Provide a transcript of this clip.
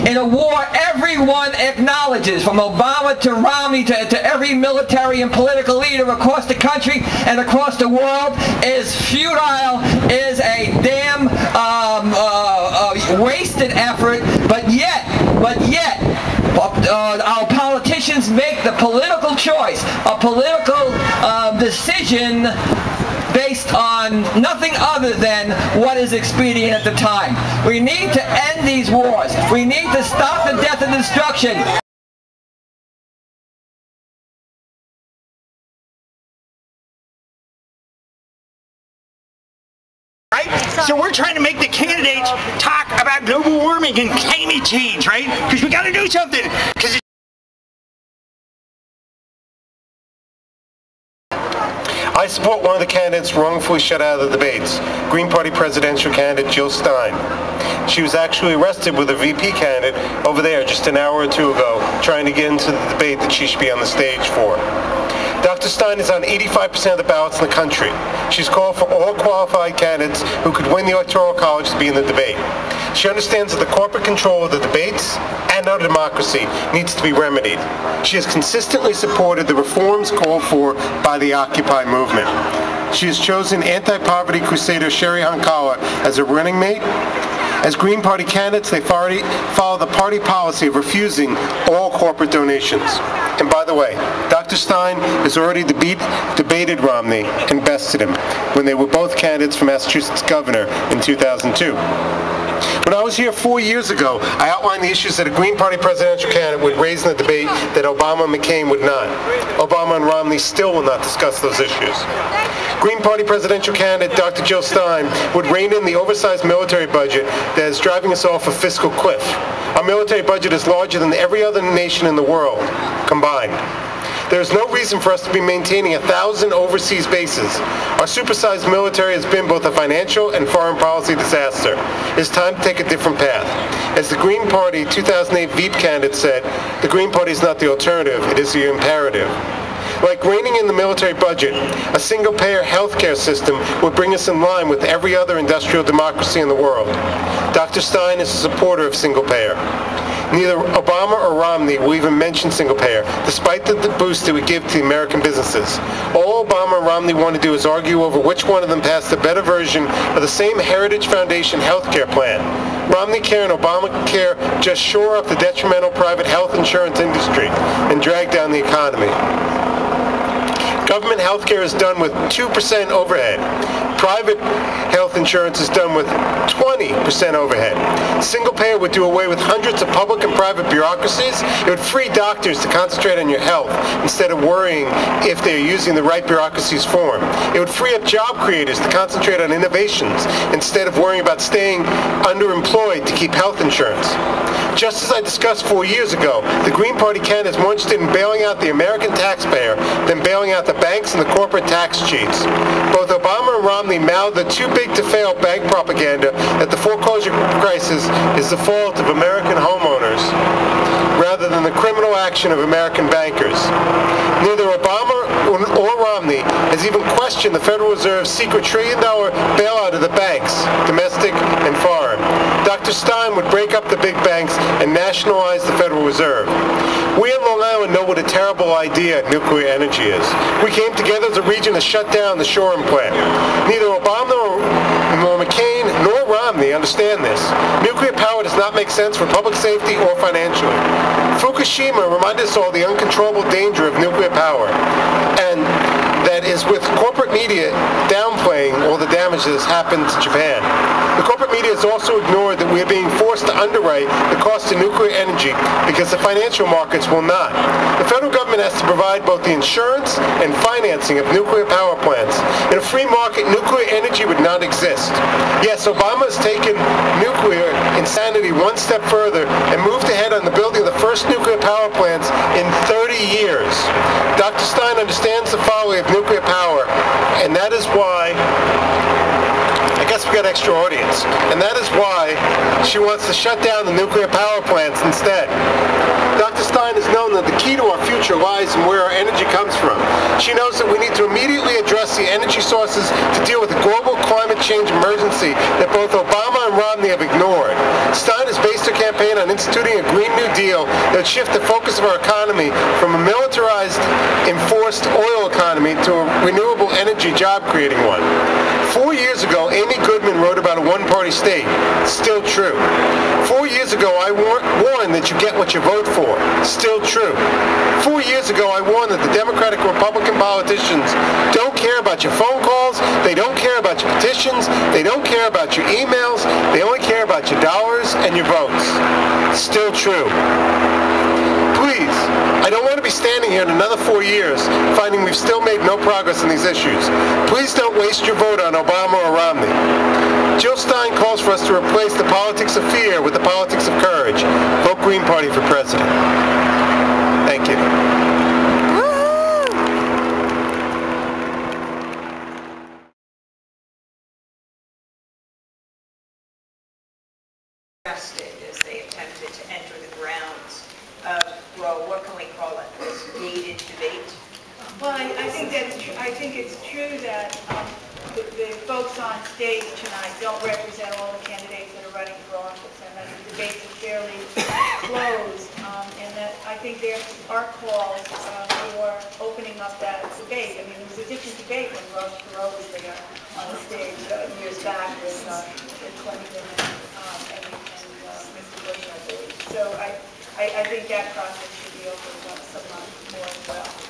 In a war everyone acknowledges, from Obama to Romney to every military and political leader across the country and across the world, is futile, is a damn wasted effort, but yet our politicians make the political choice, a political decision based on nothing other than what is expedient at the time. We need to end these wars. We need to stop the death and destruction. Right? So we're trying to make the candidates talk about global warming and climate change, right? Because we got to do something. Because I support one of the candidates wrongfully shut out of the debates, Green Party presidential candidate Jill Stein. She was actually arrested with a VP candidate over there just an hour or two ago, trying to get into the debate that she should be on the stage for. Dr. Stein is on 85% of the ballots in the country. She's called for all qualified candidates who could win the Electoral College to be in the debate. She understands that the corporate control of the debates and our democracy needs to be remedied. She has consistently supported the reforms called for by the Occupy movement. She has chosen anti-poverty crusader Sherry Hankala as a running mate. As Green Party candidates, they follow the party policy of refusing all corporate donations. And by the way, Dr. Stein has already debated Romney and bested him when they were both candidates for Massachusetts governor in 2002. When I was here 4 years ago, I outlined the issues that a Green Party presidential candidate would raise in the debate that Obama and McCain would not. Obama and Romney still will not discuss those issues. Green Party presidential candidate Dr. Jill Stein would rein in the oversized military budget that is driving us off a fiscal cliff. Our military budget is larger than every other nation in the world combined. There is no reason for us to be maintaining 1,000 overseas bases. Our supersized military has been both a financial and foreign policy disaster. It is time to take a different path. As the Green Party 2008 Veep candidate said, the Green Party is not the alternative, it is the imperative. Like reining in the military budget, a single-payer healthcare system would bring us in line with every other industrial democracy in the world. Dr. Stein is a supporter of single-payer. Neither Obama or Romney will even mention single-payer, despite the boost it would give to American businesses. All Obama and Romney want to do is argue over which one of them passed a better version of the same Heritage Foundation healthcare plan. Romneycare and Obamacare just shore up the detrimental private health insurance industry and drag down the economy. Government health care is done with 2% overhead. Private health insurance is done with 20% overhead. Single payer would do away with hundreds of public and private bureaucracies. It would free doctors to concentrate on your health instead of worrying if they're using the right bureaucracies for them. It would free up job creators to concentrate on innovations instead of worrying about staying underemployed to keep health insurance. Just as I discussed 4 years ago, the Green Party candidates more interested in bailing out the American taxpayer than bailing out the banks and the corporate tax cheats. Both Obama and Romney mouthed the too-big-to-fail bank propaganda that the foreclosure crisis is the fault of American homeowners rather than the criminal action of American bankers. Neither Obama or Romney has even questioned the Federal Reserve's secret $1 trillion bailout of the banks, domestic and foreign. Dr. Stein would break up the big banks and nationalize the Federal Reserve. We in Long Island know what a terrible idea nuclear energy is. We came together as a region to shut down the Shoreham plant. Neither Obama nor McCain nor Romney understand this. Nuclear power does not make sense for public safety or financially. Fukushima reminded us all the uncontrollable danger of nuclear power, and that is with corporate media downplaying all the damage that has happened to Japan. The corporate media has also ignored that we are being forced to underwrite the cost of nuclear energy because the financial markets will not. The federal government has to provide both the insurance and financing of nuclear power plants. In a free market, nuclear energy would not exist. Yes, Obama has taken nuclear insanity one step further and moved ahead on the building of the first nuclear power plants in 30 years. Dr. Stein understands the folly of nuclear power, and that is why I guess we got extra audience. And that is why she wants to shut down the nuclear power plants instead. Dr. Stein has known that the key to our future lies in where our energy comes from. She knows that we need to immediately address the energy sources to deal with the global climate exchange emergency that both Obama and Romney have ignored. Stein has based her campaign on instituting a Green New Deal that would shift the focus of our economy from a militarized, enforced oil economy to a renewable energy job-creating one. 4 years ago, Amy Goodman wrote about a one-party state. Still true. 4 years ago, I warned that you get what you vote for. Still true. 4 years ago, I warned that the Democratic and Republican politicians don't care about your phone calls, they don't care about your petitions, they don't care about your emails, they only care about your dollars and your votes. Still true. Please, I don't want to be standing here in another 4 years finding we've still made no progress on these issues. Please don't waste your vote on Obama or Romney. Jill Stein calls for us to replace the politics of fear with the politics of courage. Vote Green Party for president. Thank you. Arrested as they attempted to enter the grounds of, well, what can we call it, this gated debate? Well, I think that's true. I think it's true that the folks on stage tonight don't represent all the candidates that are running for office, and that the debates are fairly closed, and that I think there are calls for opening up that debate. I mean, it was a different debate when Ross Perot was there on the stage years back with Clinton and Mr. Bush, I believe. So I think that process should be opened up some months more as well.